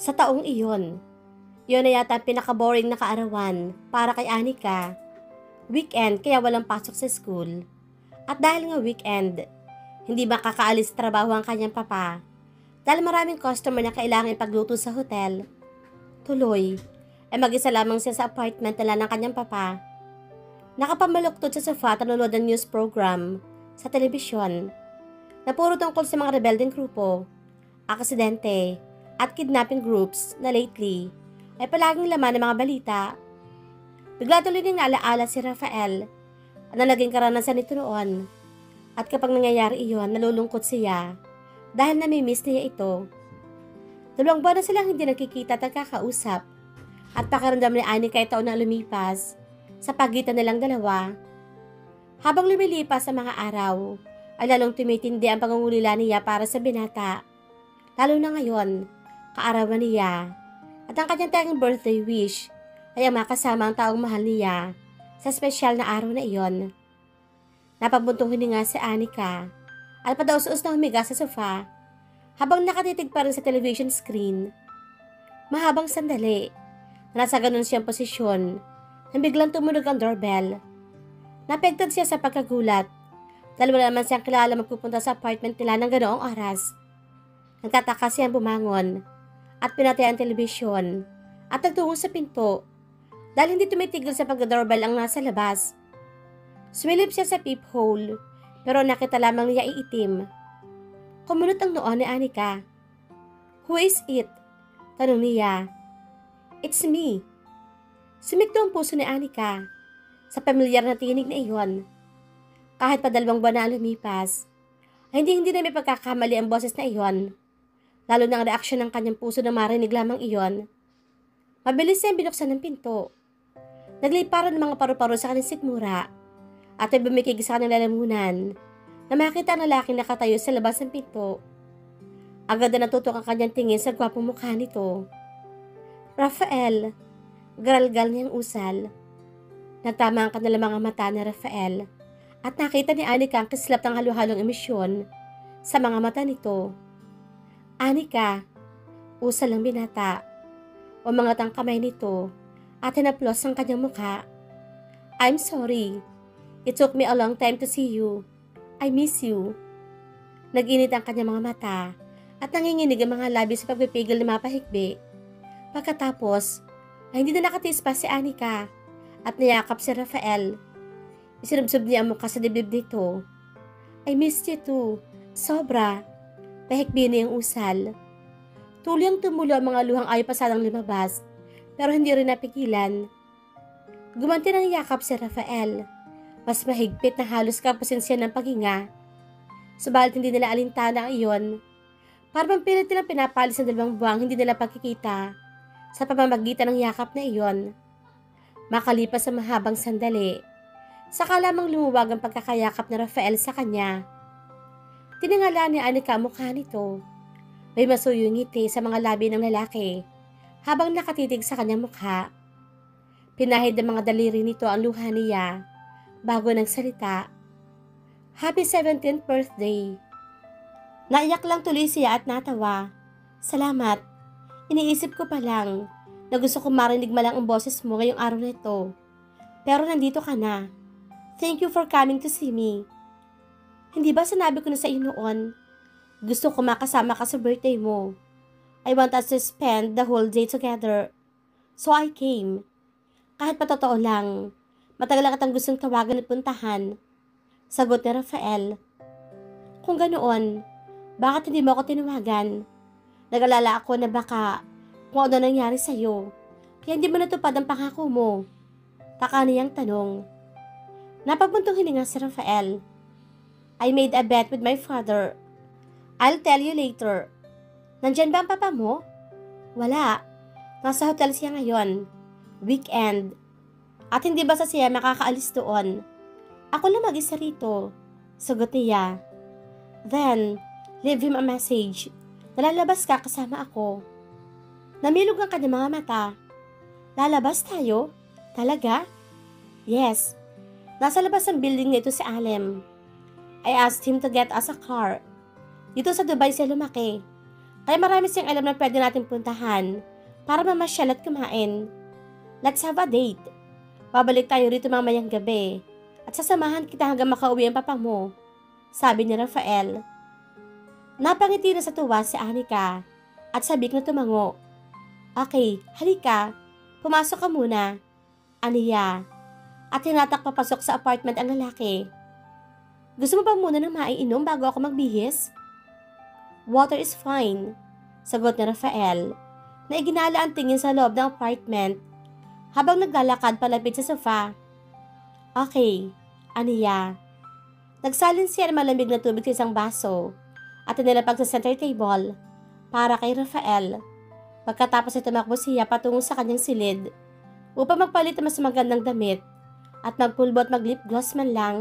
Sa taong iyon, yun na yata ang pinaka-boring na kaarawan para kay Anika. Weekend kaya walang pasok sa school. At dahil nga weekend, hindi makakaalis sa trabaho ang kanyang papa. Dahil maraming customer na kailangan ipagluto sa hotel. Tuloy, ay mag-isa lamang siya sa apartment nila ng kanyang papa. Nakapamaluktot sa sofa at nanonood ng news program sa telebisyon na puro tungkol sa mga rebeldeng grupo, aksidente, at kidnapping groups na lately ay palaging laman ng mga balita. Bigla tuloy nang naalaala si Rafael na naging karanasan nito noon. At kapag nangyayari iyon, nalulungkot siya dahil namimiss niya ito. 2 buwan na silang hindi nagkikita at nagkakausap at pakiramdam ni Anika ay taon na lumipas sa pagitan nilang dalawa. Habang lumilipas ang mga araw, ay lalong tumitindi ang pangungulila niya para sa binata. Lalo na ngayon, kaarawan niya at ang kanyang tanging birthday wish ay ang makasama ang taong mahal niya sa espesyal na araw na iyon. Napabuntong hininga si Anika at padaos-us na humiga sa sofa habang nakatitig pa rin sa television screen. Mahabang sandali, nasa ganun siyang posisyon nang biglang tumunog ang doorbell. Napegtad siya sa pagkagulat dahil wala naman siyang kilala magpupunta sa apartment nila ng ganoong oras. Nagtataka siyang bumangon at pinatay ang telebisyon at nagtungo sa pinto dahil hindi tumitigil sa pagdodoorbell ang nasa labas. Sumilip siya sa peephole pero nakita lamang niya iitim. Kumunot ang noo ni Anika. "Who is it?" tanong niya. "It's me." Sumikto ang puso ni Anika sa pamilyar na tinig na iyon. Kahit pa 2 buwan na lumipas, ay hindi na may pagkakamali ang boses na iyon. Lalo na ang reaksyon ng kanyang puso na marinig lamang iyon. Mabilis siyang binuksan ng pinto. Nagliparan ng mga paru-paro sa kanyang sikmura at ay bumikig sa kanyang lalamunan na makita ang lalaking nakatayo sa labas ng pinto. Agad na natutok ang kanyang tingin sa gwapong mukha nito. "Rafael," garalgal niyang usal. Nagtama ang kanilang mga mata ni Rafael at nakita ni Anika ang kislap ng halo-halong emisyon sa mga mata nito. "Anika," usal ng binata. Umangat ang kamay nito at hinaplos ang kanyang mukha. "I'm sorry. It took me a long time to see you. I miss you." Nag-init ang kanyang mga mata at nanginginig ang mga labi sa pagpipigil na mapahigbi. Pagkatapos, ay hindi na nakatiis pa si Anika at niyakap si Rafael. Isinubsob niya ang mukha sa dibdib nito. "I miss you too. Sobra." Pahikbi niya ang usal. Tuloy tumulo ang mga luhang ayaw pasadang lumabas pero hindi rin napigilan. Gumanti ng yakap si Rafael. Mas mahigpit na halos kapusin siya ng paghinga. Subalit hindi nila alintana ang iyon. Parang pilit nilang pinapalis ng 2 buwang hindi nila pagkikita sa pamamagitan ng yakap na iyon. Makalipas sa mahabang sandali, saka lamang lumuwag ang pagkakayakap ni Rafael sa kanya. Tiningala ni Anika ang mukha nito. May masuyong ngiti sa mga labi ng lalaki habang nakatitig sa kanyang mukha. Pinahid ng mga daliri nito ang luha niya bago nagsalita. "Happy 17th birthday." Naiyak lang tuloy siya at natawa. "Salamat. Iniisip ko pa lang na gusto kong marinig malang ang boses mo ngayong araw na ito. Pero nandito ka na. Thank you for coming to see me. Hindi ba sinabi ko na sa iyo noon? Gusto ko makasama ka sa birthday mo. I want us to spend the whole day together. So I came. Kahit pa totoo lang, matagal na kitang gustong tawagan at puntahan." Sagot ni Rafael. "Kung ganoon, bakit hindi mo ako tinawagan? Nag-alala ako na baka kung ano nangyari sa'yo, kaya hindi mo natupad ang pangako mo." Taka niyang tanong. Napabuntong hininga si Rafael. "I made a bet with my father. I'll tell you later." "Nandyan ba ang papa mo?" "Wala. Nasa hotel siya ngayon. Weekend. At hindi basta siya makakaalis doon. Ako lang mag-isa rito." Sagot niya. "Then, leave him a message. Nalalabas ka kasama ako." Namilog ang kanyang mga mata. "Lalabas tayo? Talaga?" "Yes. Nasa labas ng building nito si Alem. I asked him to get us a car. Dito sa Dubai siya lumaki. Kaya marami siyang alam na pwede natin puntahan para mamasyal at kumain. Let's have a date. Babalik tayo rito mamayang gabi at sasamahan kita hanggang makauwi ang papa mo, sabi ni Rafael. Napangiti na sa tuwa si Anika at sabik na tumango. Okay, halika. Pumasok ka muna, aniya. At hinatak papasok sa apartment ang lalaki. Gusto mo ba muna ng maiinom bago ako magbihis? Water is fine, sagot ni Rafael, na iginala ang tingin sa loob ng apartment habang naglalakad palapit sa sofa. Okay, aniya. Nagsalin siya ng malamig na tubig sa isang baso at inilapag sa center table para kay Rafael. Pagkatapos ay tumakbo siya patungo sa kanyang silid upang magpalit ng mas magandang damit at magpulbo at maglip gloss man lang.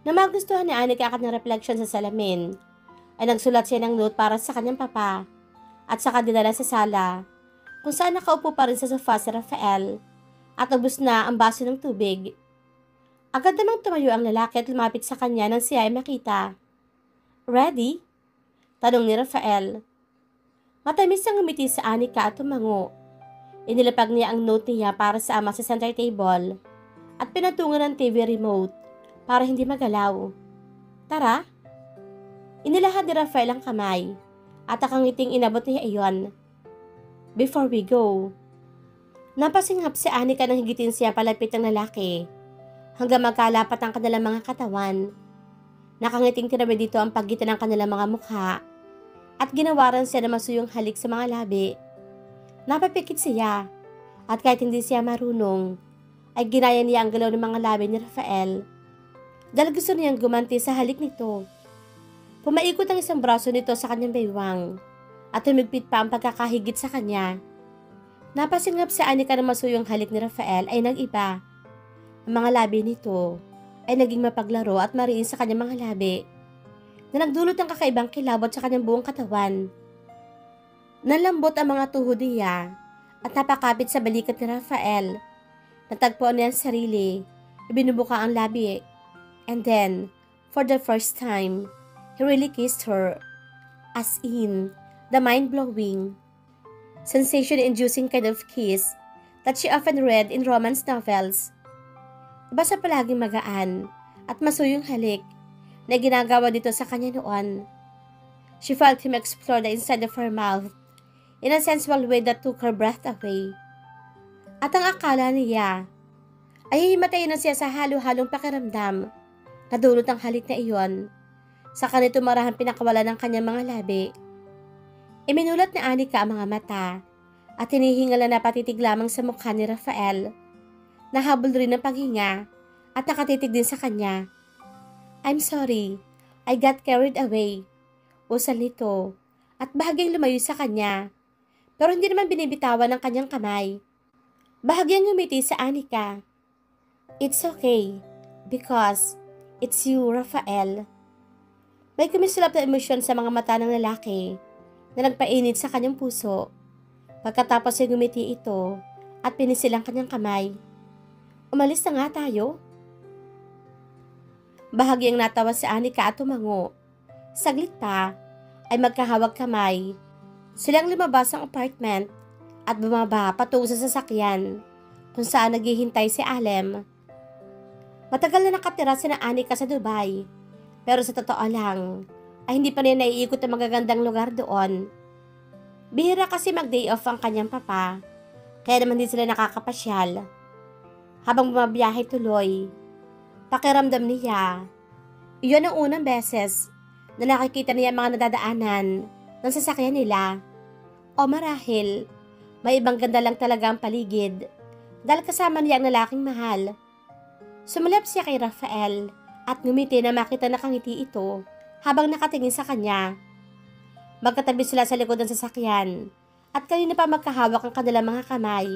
Na magustuhan ni Anika ang kanyang reflection sa salamin, ay nagsulat siya ng note para sa kanyang papa at saka dinala sa sala kung saan nakaupo pa rin sa sofa si Rafael at ubos na ang baso ng tubig. Agad namang tumayo ang lalaki at lumapit sa kanya nang siya ay makita. Ready? Tanong ni Rafael. Matamis ang ngumiti sa Anika at tumango. Inilapag niya ang note niya para sa ama sa center table at pinatungan ng TV remote para hindi magalaw. Tara! Inilahad ni Rafael ang kamay at ang ngiting inabot niya iyon. Before we go, napasingap si Anika nang higitin siya palapit ng lalaki hanggang magkalapat ang kanilang mga katawan. Nakangiting tinabi dito ang pagitan ng kanilang mga mukha at ginawaran siya na masuyong halik sa mga labi. Napapikit siya at kahit hindi siya marunong, ay ginaya niya ang galaw ng mga labi ni Rafael dahil gusto niyang gumanti sa halik nito. Pumaikot ang isang braso nito sa kanyang baywang at humigpit pa ang pagkakahigit sa kanya. Napasingap si Anika na masuyong halik ni Rafael ay nag-iba. Ang mga labi nito ay naging mapaglaro at mariin sa kanyang mga labi na nagdulot ng kakaibang kilabot sa kanyang buong katawan. Nalambot ang mga tuhod niya at napakapit sa balikat ni Rafael. Natagpuan niya ang sarili, ibinubuka ang labi, and then, for the first time, he really kissed her, as in, the mind-blowing, sensation-inducing kind of kiss that she often read in romance novels. Iba sa palaging magaan at masuyong halik na ginagawa dito sa kanya noon. She felt him explore the inside of her mouth in a sensual way that took her breath away. At ang akala niya ay himatayin na siya sa halo-halong pakiramdam na dulot ang halik na iyon. Sa kanito marahang pinakawala ng kanyang mga labi. Iminulat ni Anika ang mga mata at hinihingal na napatitig lamang sa mukha ni Rafael. Nahabol rin ng paghinga at nakatitig din sa kanya. I'm sorry, I got carried away. Usal nito at bahagyang lumayo sa kanya. Pero hindi naman binibitawan ng kanyang kamay. Bahagyang ngumiti sa Anika. It's okay, because it's you, Rafael. May kumisulap na emosyon sa mga mata ng lalaki na nagpainit sa kanyang puso. Pagkatapos ay gumiti ito at pinisil ang kanyang kamay. Umalis na nga tayo. Bahagyang natawa si Anika at tumango. Saglit pa ay magkahawag kamay. Silang lumabas ang apartment at bumaba patungo sa sasakyan kung saan naghihintay si Alem. Matagal na nakatira si Anika sa Dubai. Pero sa totoo lang, ay hindi pa niya naiikot ang magagandang lugar doon. Bihira kasi mag-day off ang kanyang papa, kaya naman din sila nakakapasyal. Habang bumabiyahe tuloy, pakiramdam niya, iyon ang unang beses na nakikita niya ang mga nadadaanan ng sasakyan nila. O marahil, may ibang ganda lang talaga ang paligid dahil kasama niya ang lalaking mahal. Sumulap siya kay Rafael at ngumiti na makita na kangiti ito habang nakatingin sa kanya. Magkatabi sila sa likod ng sasakyan at kanina pa magkahawak ang kanilang mga kamay.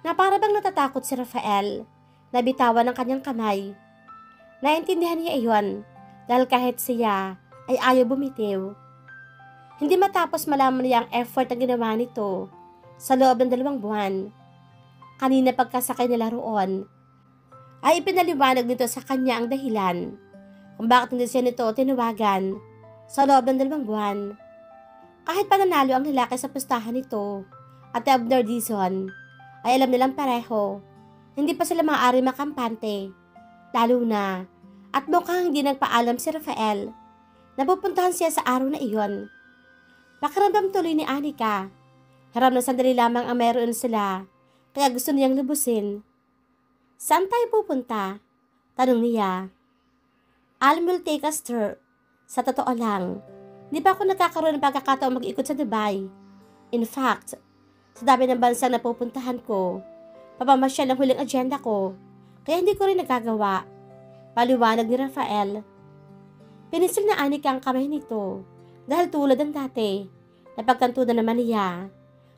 Na para bang natatakot si Rafael na bitawan ng kanyang kamay. Naintindihan niya iyon dahil kahit siya ay ayaw bumitiw. Hindi matapos malaman niya ang effort na ginawa nito sa loob ng 2 buwan. Kanina pagkasakay nila roon, ay ipinaliwanag nito sa kanya ang dahilan kung bakit hindi siya nito tinawagan sa loob ng 2 buwan. Kahit pananalo ang lalaki sa pustahan nito at Abner Dizon, ay alam nilang pareho. Hindi pa sila maaari makampante. Lalo na, at mukhang hindi nagpaalam si Rafael na pupuntahan siya sa araw na iyon. Pakiramdam tuloy ni Anika. Haram na sandali lamang ang meron sila, kaya gusto niyang lubusin. Saan tayo pupunta? Tanong niya. Alam will take us there. Sa totoo lang, di pa ako nagkakaroon ng pagkakataong mag-ikot sa Dubai. In fact, sa dami ng bansang napupuntahan ko, papamasyal ang huling agenda ko, kaya hindi ko rin nagagawa. Paliwanag ni Rafael. Pinisil na Anika ang kamay nito dahil tulad ng dati, napagkantunan naman niya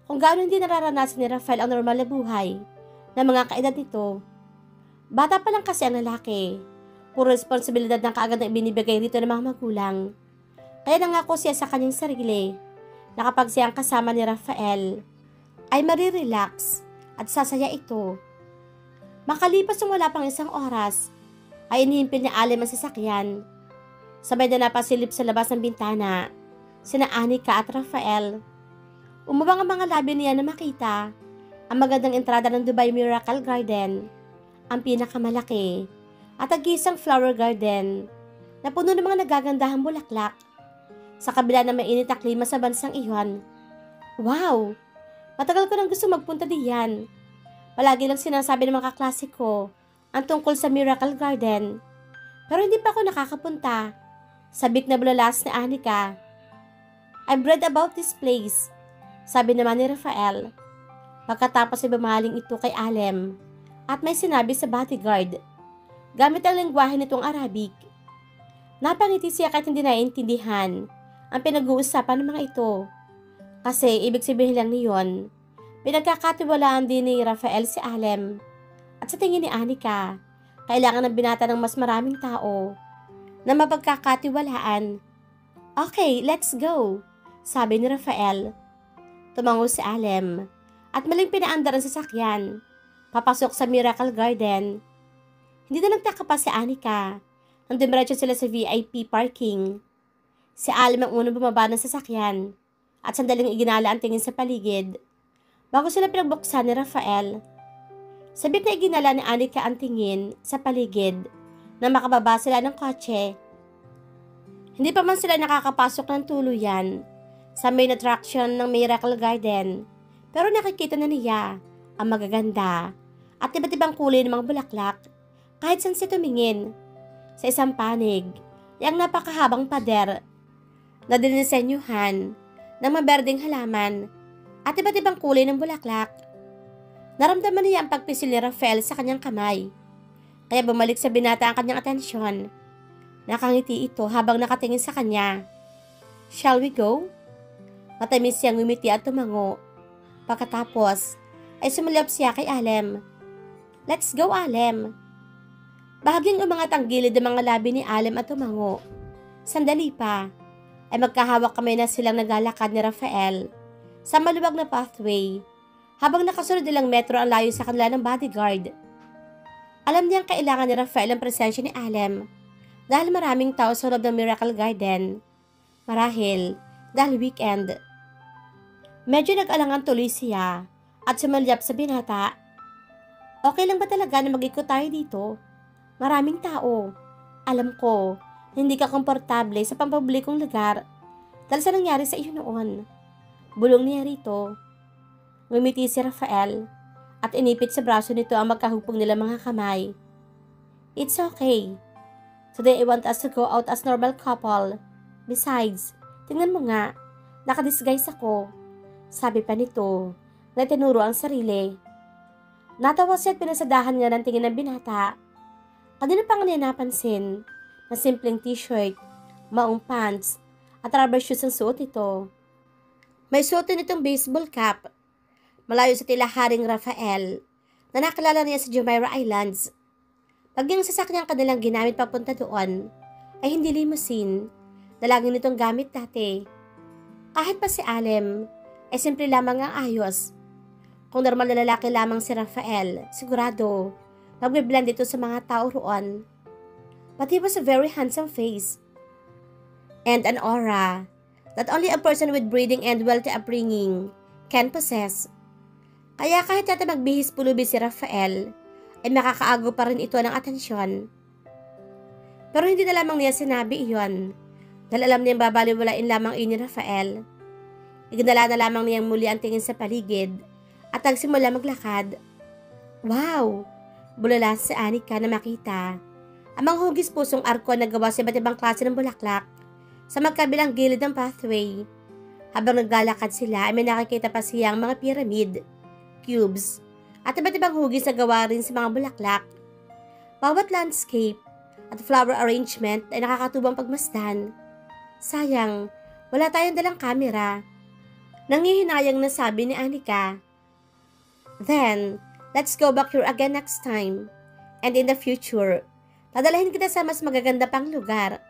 kung gaano hindi nararanasan ni Rafael ang normal na buhay ng mga kaedad nito. Bata pa lang kasi ang lalaki, puro responsibilidad ng kaagad na ibinibigay rito ng mga magulang. Kaya nangako siya sa kanyang sarili na kapag siya ang kasama ni Rafael, ay marirelax at sasaya ito. Makalipas ng wala pang isang oras, ay inihimpil ni Alem ang sasakyan. Sabay na napasilip sa labas ng bintana, sina Anika at Rafael. Umubang ang mga labi niya na makita ang magandang entrada ng Dubai Miracle Garden, ang pinakamalaki at agisang flower garden na puno ng mga nagagandahang bulaklak. Sa kabila ng mainit na klima sa bansang iyon. Wow! Matagal ko nang gusto magpunta diyan. Palagi lang sinasabi ng mga kaklase ko ang tungkol sa Miracle Garden. Pero hindi pa ako nakakapunta. Sabik na bulalas ni Anika. I've read about this place, sabi naman ni Rafael. Pagkatapos ay bumaling ito kay Alem at may sinabi sa bodyguard. Gamit ang lengguwahe nitong Arabic. Napangiti siya kahit hindi naiintindihan ang pinag-uusapan ng mga ito. Kasi ibig sabihin lang niyon, pinagkakatiwalaan din ni Rafael si Alem. At sa tingin ni Anika, kailangan ng binata ng mas maraming tao na mapagkakatiwalaan. Okay, let's go, sabi ni Rafael. Tumango si Alem at maling pinaandar ang sasakyan, papasok sa Miracle Garden. Hindi na nagtaka pa si Anika nang dumiretso sila sa VIP parking. Si Alem ang unang bumaba ng sasakyan at sandaling iginala ang tingin sa paligid bago sila pinagbuksan ni Rafael. Sabik na iginala ni Anika ang tingin sa paligid na makababa sila ng kotse. Hindi pa man sila nakakapasok ng tuluyan sa main attraction ng Miracle Garden, pero nakikita na niya ang magaganda at iba't ibang kulay ng mga bulaklak kahit saan siya tumingin. Sa isang panig, yung napakahabang pader na dinisenyuhan ng maberdeng halaman at iba't ibang kulay ng bulaklak. Naramdaman niya ang pagpisil ni Rafael sa kanyang kamay, kaya bumalik sa binata ang kanyang atensyon. Nakangiti ito habang nakatingin sa kanya. Shall we go? Matamis siyang ngumiti at tumango. Pagkatapos, ay sumulap siya kay Alem. Let's go, Alem. Bahagyang umangat ang gilid ng mga labi ni Alem at tumango. Sandali pa, ay magkahawak kamay na silang naglalakad ni Rafael sa maluwag na pathway habang nakasunod nilang metro ang layo sa kanila ng bodyguard. Alam niyang kailangan ni Rafael ang presensya ni Alem dahil maraming tao sa loob ng Miracle Garden. Marahil dahil weekend. Medyo nag-alangan tuloy siya at sumalyap sa binata. Okay lang ba talaga na mag-ikot tayo dito? Maraming tao. Alam ko, hindi ka komportable sa pampublikong lugar dahil sa nangyari sa iyo noon. Bulong niya rito. Ngumiti si Rafael at inipit sa braso nito ang magkahupong nila mga kamay. It's okay. Today I want us to go out as normal couple. Besides, tingnan mo nga, nakadisguise ako. Sabi pa nito na tinuro ang sarili. Natawa siya at pinasadahan nga ng tingin ng binata. Kanina pa nga niya napansin na simpleng t-shirt, maong pants, at rubber shoes ang suot nito. May suot din itong baseball cap. Malayo sa tila Haring Rafael na nakilala niya sa Jumeirah Islands. Pag yung sasakyan kanilang ginamit papunta doon ay hindi limousine na laging nitong gamit dati. Kahit pa si Alem ay simple lamang ang ayos. Kung normal na lalaki lamang si Rafael, sigurado magbiblend dito sa mga tao roon. But he was a very handsome face and an aura that only a person with breeding and wealthy upbringing can possess. Kaya kahit natin magbihis pulubi si Rafael, ay makakaago pa rin ito ng atensyon. Pero hindi na lamang niya sinabi iyon, dahil alam niyang babaliwalain lamang iyon ni Rafael. Iginala na lamang niyang muli ang tingin sa paligid at nagsimula maglakad. Wow! Bulala si Anika na makita ang mga hugis-pusong arko na gawa sa iba't ibang klase ng bulaklak sa magkabilang gilid ng pathway. Habang naglalakad sila ay may nakikita pa siyang mga pyramid, cubes, at iba't ibang hugis na gawa rin sa mga bulaklak. Bawat landscape at flower arrangement ay nakakatubang pagmasdan. Sayang, wala tayong dalang kamera. Nangihinayang na sabi ni Anika. Then, let's go back here again next time. And in the future, dadalhin kita sa mas magaganda pang lugar.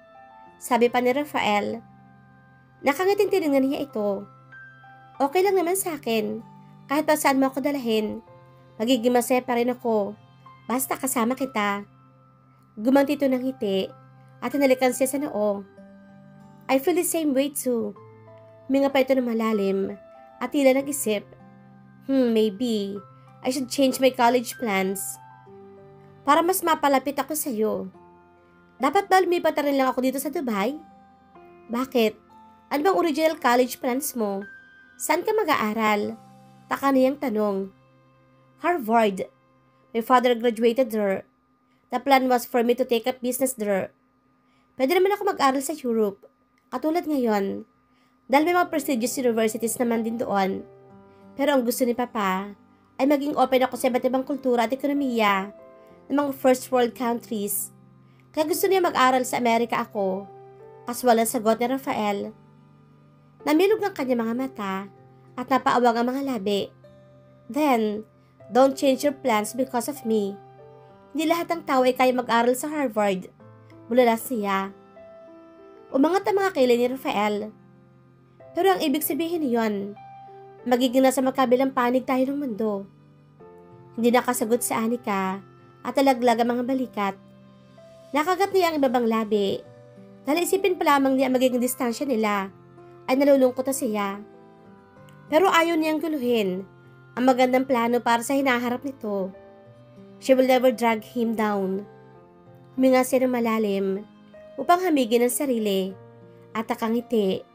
Sabi pa ni Rafael. Nakangiting tinignan niya ito. Okay lang naman sa akin. Kahit pa saan mo ako dalahin. Magiging masaya pa rin ako. Basta kasama kita. Gumanti ito ng ngiti at hinalikan siya sa noo. I feel the same way too. Huminga pa ito ng malalim at tila nag-isip. Maybe I should change my college plans para mas mapalapit ako sa iyo. Dapat ba lumipat na rin lang ako dito sa Dubai? Bakit? Ano bang original college plans mo? Saan ka mag-aaral? Taka niyang tanong. Harvard. My father graduated there. The plan was for me to take up business there. Pwede naman ako mag-aral sa Europe. Katulad ngayon. Dahil may mga prestigious universities naman din doon. Pero ang gusto ni Papa ay maging open ako sa iba't ibang kultura at ekonomiya ng mga first world countries. Kaya gusto niya mag-aral sa Amerika ako. Kaswal ang sagot ni Rafael. Namilog ang kanya mga mata at napaawag ang mga labi. Then, don't change your plans because of me. Hindi lahat ng tao ay kaya mag-aral sa Harvard. Bulala siya. Umangat ang mga kilay ni Rafael. Pero ang ibig sabihin niyon, magiging nasa magkabilang panig tayo ng mundo. Hindi nakasagot si Anika at talaglag ang mga balikat. Nakagat niya ang ibabang labi. Dahil isipin pa lamang niya ang magiging distansya nila, ay nalulungkot na siya. Pero ayaw niyang guluhin ang magandang plano para sa hinaharap nito. She will never drag him down. Huminga siya ng malalim upang hamigin ang sarili at nakangiti.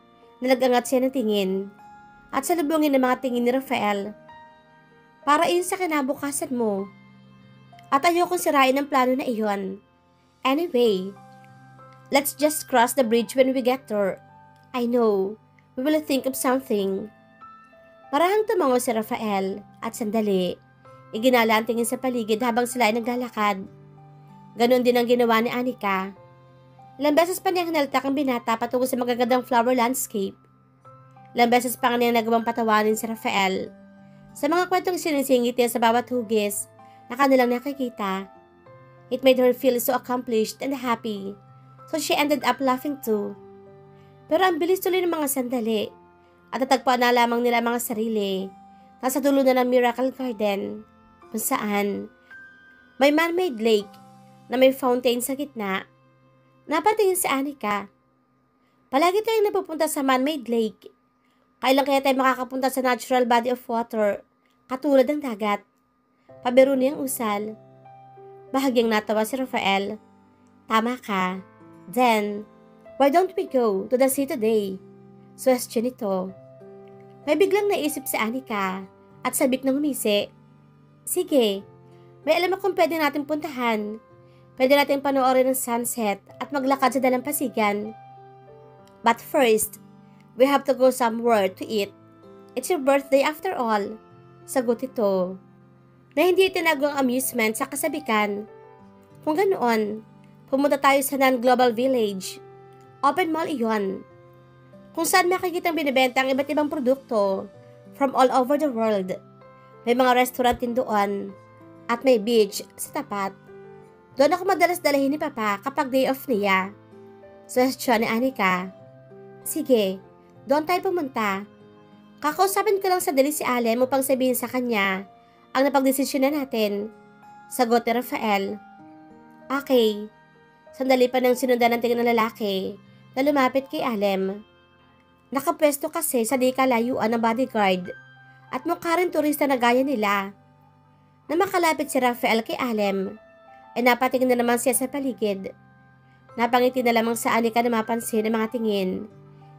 Nalagangat siya ng tingin at salubungin ang mga tingin ni Rafael. Para iyon sa kinabukasan mo. At ayokong sirain ang plano na iyon. Anyway, let's just cross the bridge when we get there. I know, we will think of something. Marahang tumango si Rafael at sandali. Iginala ang tingin sa paligid habang sila ay naglalakad. Ganon din ang ginawa ni Anika. Ilang beses pa niyang hinaltak ang binata patungo sa magagandang flower landscape. Ilang beses pa niyang nagawang patawanin si Rafael sa mga kwentong sinisingit niya sa bawat hugis na kanilang nakikita. It made her feel so accomplished and happy, so she ended up laughing too. Pero ang bilis tuloy ng mga sandali at natagpuan na lamang nila mga sarili nasa dulo na ng Miracle Garden kung saan may man-made lake na may fountain sa gitna. Napatingin si Anika. Palagi tayong napupunta sa man-made lake. Kailan kaya tayo makakapunta sa natural body of water, katulad ng dagat? Pabiro niyang usal. Bahagyang natawa si Rafael. Tama ka. Then, why don't we go to the sea today? Question ito. May biglang naisip si Anika at sabik ng umisi. Sige, may alam akong pwede natin puntahan. Pwede natin panoorin ng sunset at maglakad sa dalampasigan. But first, we have to go somewhere to eat. It's your birthday after all. Sagot ito. Na hindi itinago ang amusement sa kasabikan. Kung ganoon, pumunta tayo sa non-global village. Open mall iyon. Kung saan makikita ang binibenta ang iba't ibang produkto from all over the world. May mga restaurant din doon at may beach sa tapat. Doon ako madalas dalahin ni Papa kapag day off niya. Suggestion ni Anika. Sige, doon tayo pumunta. Kakausapin ko lang sa dali si Alem upang sabihin sa kanya ang napagdesisyonan natin. Sagot ni Rafael. Okay. Sandali pa nang sinundan ng tingin ng lalaki na lumapit kay Alem. Nakapwesto kasi sa di kalayuan ng bodyguard at mukha rin turista na gaya nila. Na makalapit si Rafael kay Alem, ay napatingin na naman siya sa paligid. Napangiti na lamang sa Anika na mapansin ang mga tingin.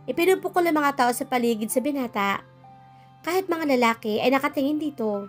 Ipinupukol ang mga tao sa paligid sa binata. Kahit mga lalaki ay nakatingin dito.